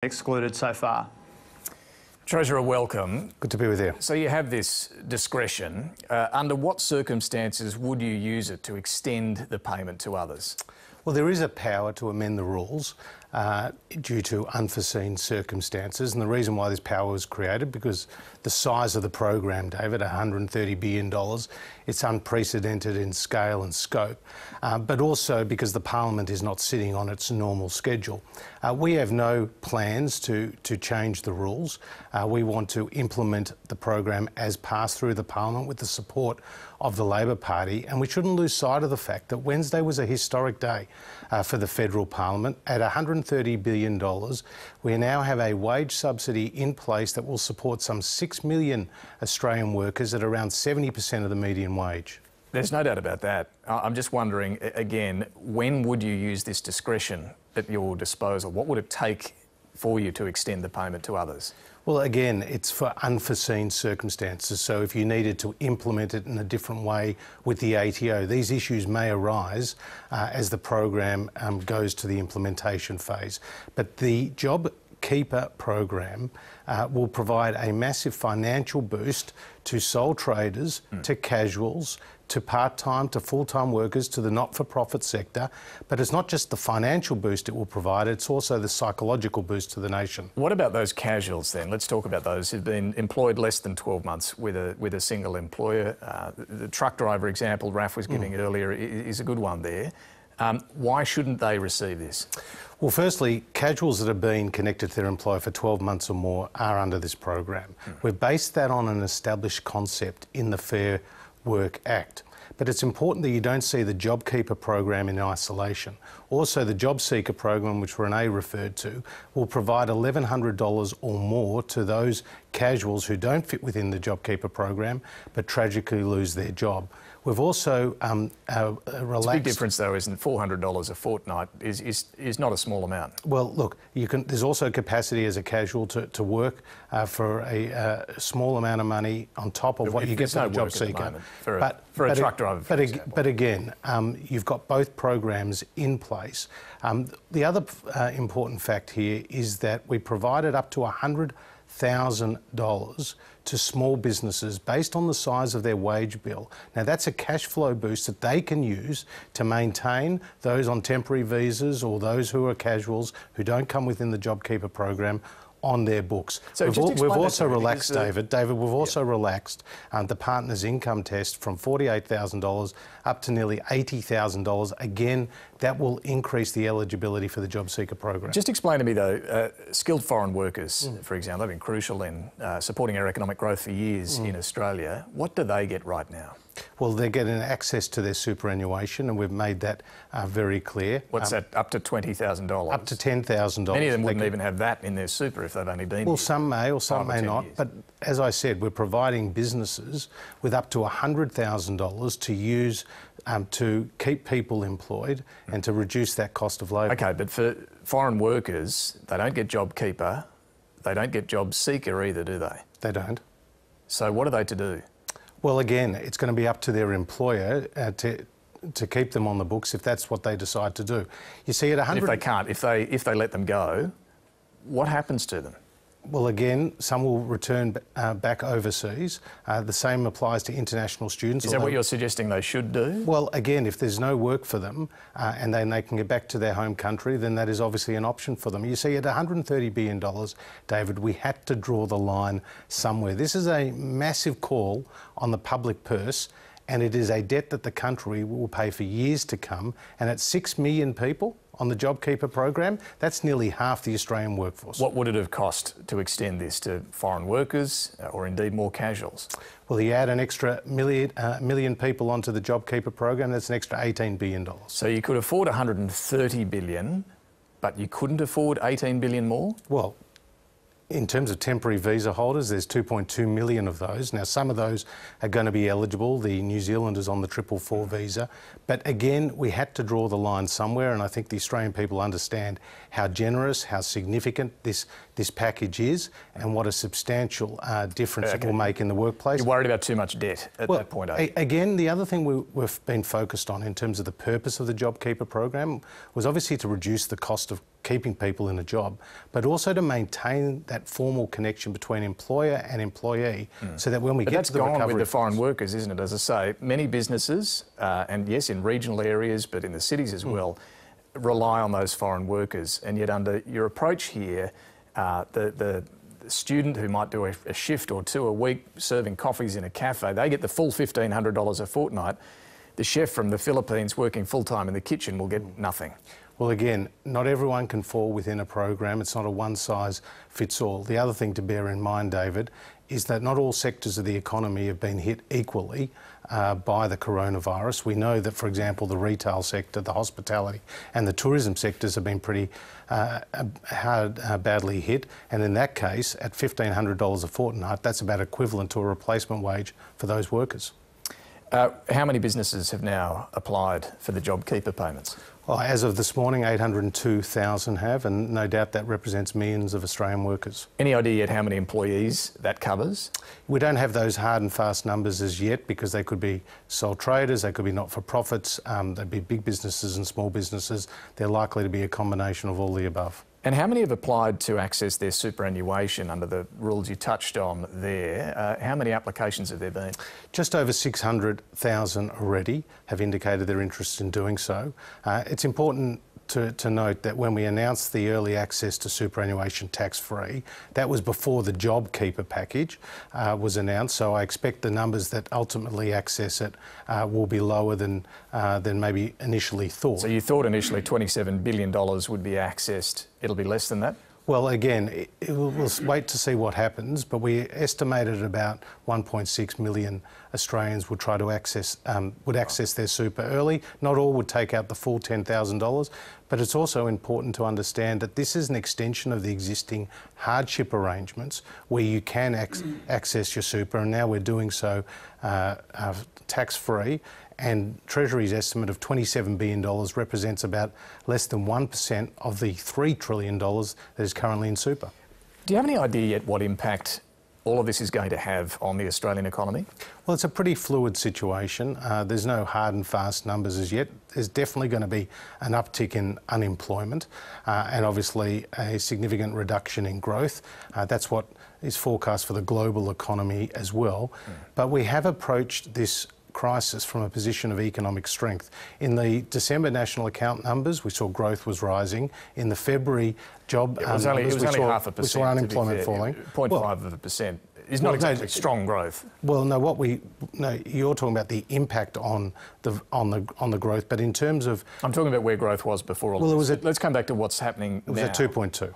excluded so far. Treasurer, welcome. Good to be with you. So you have this discretion. Under what circumstances would you use it to extend the payment to others? Well, there is a power to amend the rules due to unforeseen circumstances, and the reason why this power was created because the size of the program, David, $130 billion, it's unprecedented in scale and scope, but also because the Parliament is not sitting on its normal schedule. We have no plans to change the rules. We want to implement the program as passed through the Parliament with the support of the Labor Party, and we shouldn't lose sight of the fact that Wednesday was a historic day for the federal Parliament. At $130 billion, we now have a wage subsidy in place that will support some 6 million Australian workers at around 70% of the median wage. There's no doubt about that. I'm just wondering, again, when would you use this discretion at your disposal? What would it take for you to extend the payment to others? Well, again, it's for unforeseen circumstances. So if you needed to implement it in a different way with the ATO, these issues may arise as the program goes to the implementation phase. But the JobKeeper program will provide a massive financial boost to sole traders, to casuals, to part-time, to full-time workers, to the not-for-profit sector. But it's not just the financial boost it will provide, it's also the psychological boost to the nation. What about those casuals then? Let's talk about those who've been employed less than 12 months with a single employer. The truck driver example Raf was giving earlier is a good one there. Why shouldn't they receive this? Well, firstly, casuals that have been connected to their employer for 12 months or more are under this program. We've based that on an established concept in the Fair Work Act. But it's important that you don't see the JobKeeper program in isolation. Also, the Job Seeker program, which Renee referred to, will provide $1,100 or more to those casuals who don't fit within the JobKeeper program but tragically lose their job. We've also relaxed... It's a big difference though, isn't it? $400 a fortnight is not a small amount. Well, look, there's also capacity as a casual to work for a small amount of money on top of what you get from a Job Seeker. For a truck driver, for example. But again, you've got both programs in place. The other important fact here is that we provided up to $100,000 to small businesses based on the size of their wage bill. Now that's a cash flow boost that they can use to maintain those on temporary visas or those who are casuals who don't come within the JobKeeper program on their books. So we've also relaxed, David, we've also relaxed the partner's income test from $48,000 up to nearly $80,000. Again, that will increase the eligibility for the Job Seeker program. Just explain to me though, skilled foreign workers, for example, they've been crucial in supporting our economic growth for years in Australia. What do they get right now? Well, they're getting access to their superannuation, and we've made that very clear. What's that, up to $20,000? Up to $10,000. Many of them wouldn't even have that in their super if they've only been Well, here. some may or some may not. Years. But as I said, we're providing businesses with up to $100,000 to use to keep people employed and to reduce that cost of labour. OK, but for foreign workers, they don't get JobKeeper, they don't get Job Seeker either, do they? They don't. So what are they to do? Well, again, it's going to be up to their employer to keep them on the books if that's what they decide to do. You see, at 100... And if they can't, if they let them go, what happens to them? Well, again, some will return back overseas. The same applies to international students. Is that what you're suggesting they should do? Well, again, if there's no work for them and then they can get back to their home country, then that is obviously an option for them. You see, at $130 billion, David, we had to draw the line somewhere. This is a massive call on the public purse, and it is a debt that the country will pay for years to come. And at 6 million people on the JobKeeper program, that's nearly half the Australian workforce. What would it have cost to extend this to foreign workers or indeed more casuals? Well, you add an extra million people onto the JobKeeper program, that's an extra $18 billion. So you could afford $130 billion, but you couldn't afford $18 billion more? Well, in terms of temporary visa holders, there's 2.2 million of those. Now, some of those are going to be eligible. The New Zealanders on the 444 visa. But again, we had to draw the line somewhere, and I think the Australian people understand how generous, how significant this package is, and what a substantial difference it will make in the workplace. You're worried about too much debt at that point, eh? Again, the other thing we've been focused on in terms of the purpose of the JobKeeper program was obviously to reduce the cost of keeping people in a job, but also to maintain that formal connection between employer and employee, so that when we get to the recovery... That's gone with the foreign workers, isn't it? As I say, many businesses, and yes, in regional areas, but in the cities as well, rely on those foreign workers. And yet under your approach here, the student who might do a shift or two a week serving coffees in a cafe, they get the full $1,500 a fortnight. The chef from the Philippines working full-time in the kitchen will get nothing. Well, again, not everyone can fall within a program. It's not a one-size-fits-all. The other thing to bear in mind, David, is that not all sectors of the economy have been hit equally by the coronavirus. We know that, for example, the retail sector, the hospitality and the tourism sectors have been pretty badly hit. And in that case, at $1,500 a fortnight, that's about equivalent to a replacement wage for those workers. How many businesses have now applied for the JobKeeper payments? Well, as of this morning, 802,000 have, and no doubt that represents millions of Australian workers. Any idea yet how many employees that covers? We don't have those hard and fast numbers as yet, because they could be sole traders, they could be not-for-profits, they'd be big businesses and small businesses. They're likely to be a combination of all the above. And how many have applied to access their superannuation under the rules you touched on there? How many applications have there been? Just over 600,000 already have indicated their interest in doing so. It's important to note that when we announced the early access to superannuation tax-free, that was before the JobKeeper package was announced, so I expect the numbers that ultimately access it will be lower than maybe initially thought. So you thought initially $27 billion would be accessed. It'll be less than that? Well, again, we'll wait to see what happens, but we estimated about 1.6 million Australians would try to access their super early. Not all would take out the full $10,000, but it's also important to understand that this is an extension of the existing hardship arrangements where you can access your super, and now we're doing so tax-free. And Treasury's estimate of $27 billion represents about less than 1% of the $3 trillion that is currently in super. Do you have any idea yet what impact all of this is going to have on the Australian economy? Well, it's a pretty fluid situation. There's no hard and fast numbers as yet. There's definitely going to be an uptick in unemployment and obviously a significant reduction in growth. That's what is forecast for the global economy as well. But we have approached this crisis from a position of economic strength. In the December national account numbers, we saw growth was rising. In the February job numbers, we saw unemployment falling. 0.5%. It's not exactly strong growth. Well, you're talking about the impact on the growth, but in terms of... I'm talking about where growth was before all this. Let's come back to what's happening now. It was at 2.2.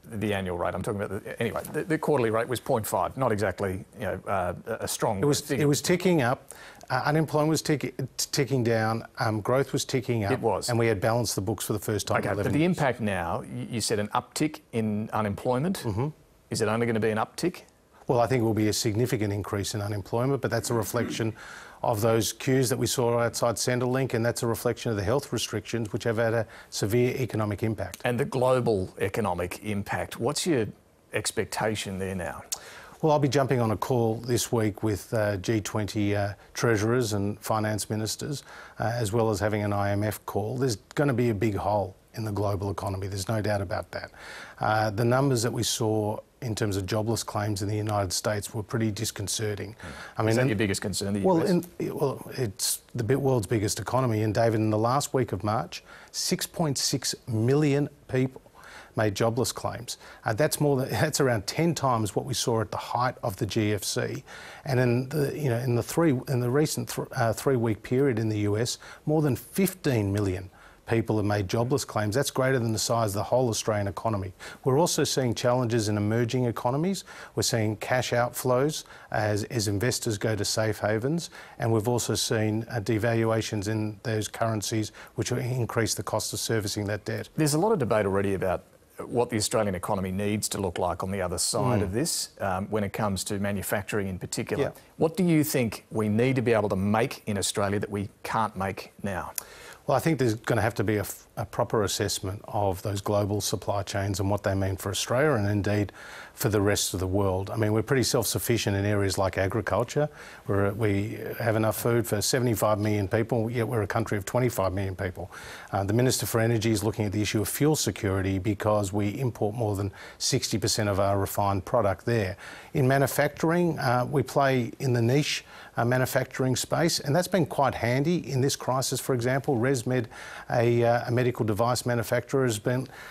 The annual rate. I'm talking about the quarterly rate was 0.5. Not exactly a strong. It was ticking up. Unemployment was ticking down. Growth was ticking up. It was, and we had balanced the books for the first time. Okay, but the impact now. You said an uptick in unemployment. Mm-hmm. Is it only going to be an uptick? Well, I think it will be a significant increase in unemployment, but that's a reflection of those queues that we saw outside Centrelink, and that's a reflection of the health restrictions, which have had a severe economic impact. And the global economic impact, what's your expectation there now? Well, I'll be jumping on a call this week with G20 treasurers and finance ministers, as well as having an IMF call. There's going to be a big hole in the global economy, there's no doubt about that. The numbers that we saw in terms of jobless claims in the United States were pretty disconcerting. I mean, is that your biggest concern, the US? Well, it's the world's biggest economy. And David, in the last week of March, 6.6 million people made jobless claims. That's around 10 times what we saw at the height of the GFC. And in the recent 3-week period in the US, more than 15 million people have made jobless claims. That's greater than the size of the whole Australian economy. We're also seeing challenges in emerging economies. We're seeing cash outflows as investors go to safe havens, and we've also seen devaluations in those currencies which will increase the cost of servicing that debt. There's a lot of debate already about what the Australian economy needs to look like on the other side of this when it comes to manufacturing in particular. Yeah. What do you think we need to be able to make in Australia that we can't make now? Well, I think there's going to have to be a proper assessment of those global supply chains and what they mean for Australia and indeed for the rest of the world. I mean, we're pretty self-sufficient in areas like agriculture, where we have enough food for 75 million people, yet we're a country of 25 million people. The Minister for Energy is looking at the issue of fuel security because we import more than 60% of our refined product there. In manufacturing, we play in the niche manufacturing space, and that's been quite handy in this crisis. For example, ResMed, a medical device manufacturer,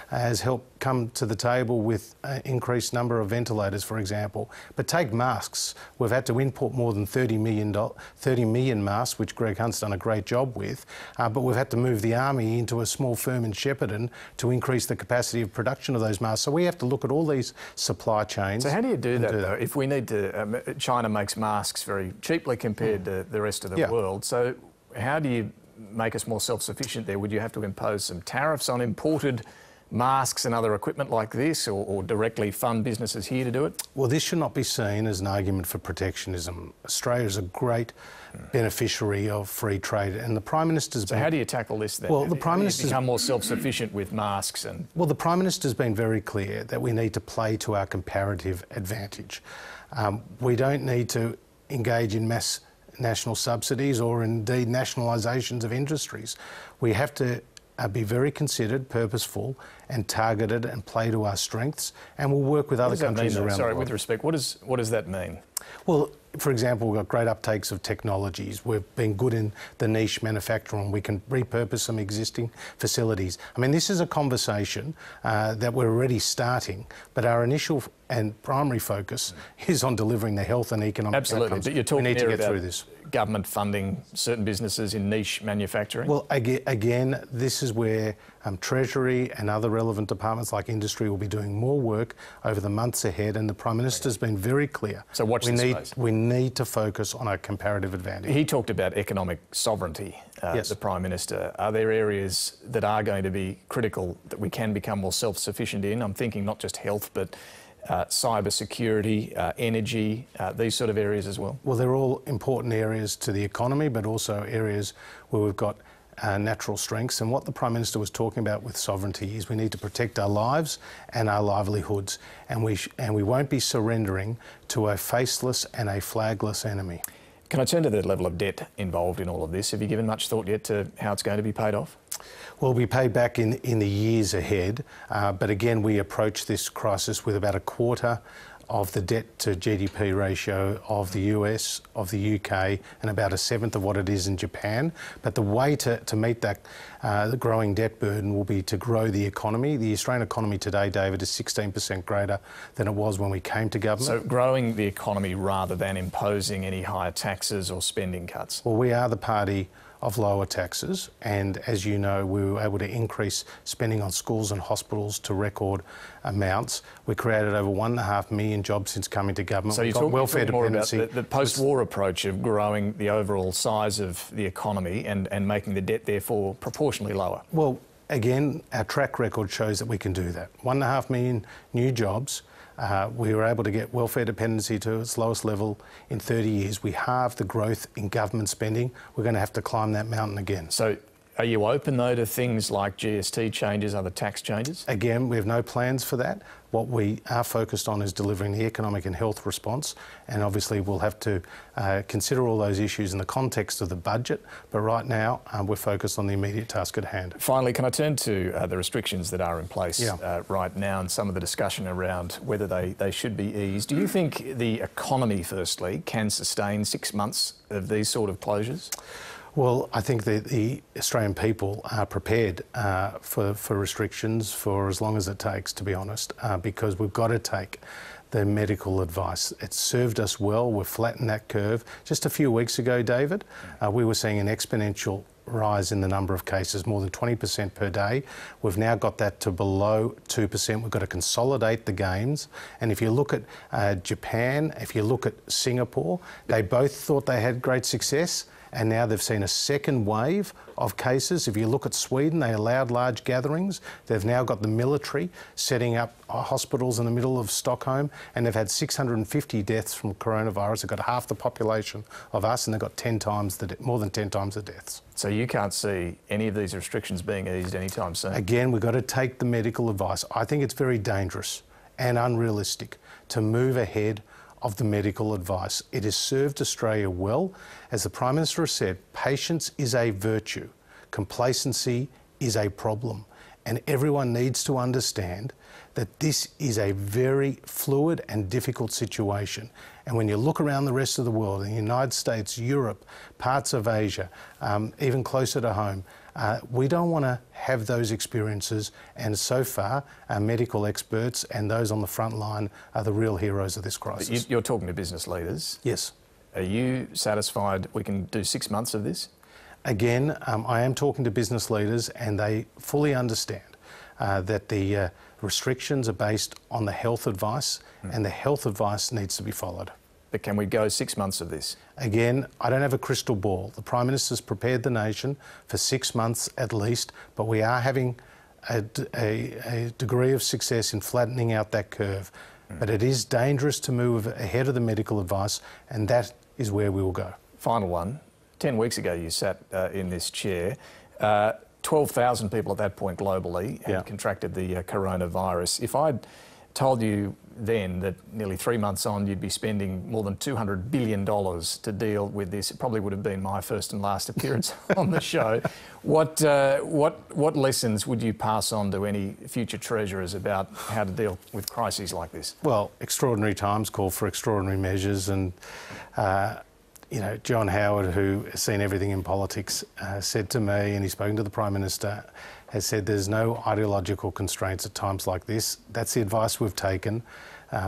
has helped come to the table with an increased number of ventilators, for example. But take masks. We've had to import more than 30 million masks, which Greg Hunt's done a great job with, but we've had to move the army into a small firm in Shepparton to increase the capacity of production of those masks. So we have to look at all these supply chains. So how do you do that, though? If we need to, China makes masks very cheaply compared to the rest of the world. So how do you make us more self-sufficient there? Would you have to impose some tariffs on imported masks and other equipment like this, or directly fund businesses here to do it? Well, this should not be seen as an argument for protectionism. Australia is a great beneficiary of free trade, and the Prime Minister's... So how do you tackle this then? Well, the Prime Minister's... become more self-sufficient with masks and... Well, the Prime Minister's been very clear that we need to play to our comparative advantage. We don't need to engage in mass national subsidies or indeed nationalisations of industries. We have to be very considered, purposeful and targeted and play to our strengths, and we'll work with other countries around the world. Sorry, with respect, what does that mean? Well, for example, we've got great uptakes of technologies. We've been good in the niche manufacturing. We can repurpose some existing facilities. I mean, this is a conversation that we're already starting, but our initial and primary focus is on delivering the health and economic outcomes. But you're talking we need to get about through this. Government funding certain businesses in niche manufacturing? Well, again, this is where Treasury and other relevant departments like industry will be doing more work over the months ahead, and the Prime Minister's been very clear. So watch this space. We need to focus on our comparative advantage. He talked about economic sovereignty, yes. The Prime Minister. Are there areas that are going to be critical that we can become more self-sufficient in? I'm thinking not just health, but cyber security, energy, these sort of areas as well? Well, they're all important areas to the economy, but also areas where we've got natural strengths. And what the Prime Minister was talking about with sovereignty is we need to protect our lives and our livelihoods, and we won't be surrendering to a faceless and a flagless enemy. Can I turn to the level of debt involved in all of this? Have you given much thought yet to how it's going to be paid off? Well, we pay back in the years ahead, but again, we approach this crisis with about a quarter of the debt to GDP ratio of the US, of the UK, and about a seventh of what it is in Japan. But the way to meet that the growing debt burden will be to grow the economy. The Australian economy today, David, is 16% greater than it was when we came to government. So growing the economy rather than imposing any higher taxes or spending cuts? Well, we are the party of lower taxes, and as you know, we were able to increase spending on schools and hospitals to record amounts. We created over 1.5 million jobs since coming to government. So you're talking more about the post-war approach of growing the overall size of the economy and making the debt therefore proportionally lower? Well, again, our track record shows that we can do that. 1.5 million new jobs. We were able to get welfare dependency to its lowest level in 30 years. We halved the growth in government spending. We're going to have to climb that mountain again. So are you open, though, to things like GST changes, other tax changes? Again, we have no plans for that. What we are focused on is delivering the economic and health response, and obviously we'll have to consider all those issues in the context of the budget, but right now we're focused on the immediate task at hand. Finally, can I turn to the restrictions that are in place right now and some of the discussion around whether they should be eased? Do you think the economy, firstly, can sustain 6 months of these sort of closures? Well, I think that the Australian people are prepared for restrictions for as long as it takes, to be honest, because we've got to take the medical advice. It's served us well. We've flattened that curve. Just a few weeks ago, David, we were seeing an exponential rise in the number of cases, more than 20% per day. We've now got that to below 2%. We've got to consolidate the gains. And if you look at Japan, if you look at Singapore, they both thought they had great success. and now they've seen a second wave of cases. If you look at Sweden, they allowed large gatherings. They've now got the military setting up hospitals in the middle of Stockholm, and they've had 650 deaths from coronavirus. They've got half the population of us, and they've got more than 10 times the deaths. So you can't see any of these restrictions being eased anytime soon? Again, we've got to take the medical advice. I think it's very dangerous and unrealistic to move ahead of the medical advice. It has served Australia well. As the Prime Minister has said, patience is a virtue, complacency is a problem. And everyone needs to understand that this is a very fluid and difficult situation. And when you look around the rest of the world, in the United States, Europe, parts of Asia, even closer to home, we don't want to have those experiences. And so far, our medical experts and those on the front line are the real heroes of this crisis. You're talking to business leaders. Yes. Are you satisfied we can do 6 months of this? Again, I am talking to business leaders, and they fully understand that the restrictions are based on the health advice, and the health advice needs to be followed. But can we go 6 months of this? Again, I don't have a crystal ball. The Prime Minister's prepared the nation for 6 months at least, but we are having a degree of success in flattening out that curve. But it is dangerous to move ahead of the medical advice, and that is where we will go. Final one. 10 weeks ago you sat in this chair. 12,000 people at that point globally had contracted the coronavirus. If I'd told you then that nearly 3 months on you'd be spending more than $200 billion to deal with this, it probably would have been my first and last appearance on the show. What lessons would you pass on to any future treasurers about how to deal with crises like this? Well, extraordinary times call for extraordinary measures, and you know, John Howard, who has seen everything in politics, said to me, and he's spoken to the Prime Minister, has said there's no ideological constraints at times like this. That's the advice we've taken.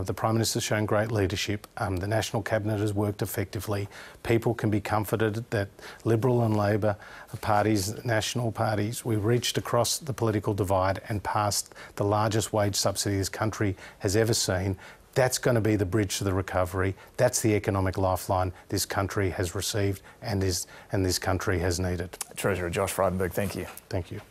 The Prime Minister's shown great leadership. The National Cabinet has worked effectively. People can be comforted that Liberal and Labor parties, national parties, we reached across the political divide and passed the largest wage subsidy this country has ever seen. That's going to be the bridge to the recovery. That's the economic lifeline this country has received and this country has needed. Treasurer Josh Frydenberg, thank you. Thank you.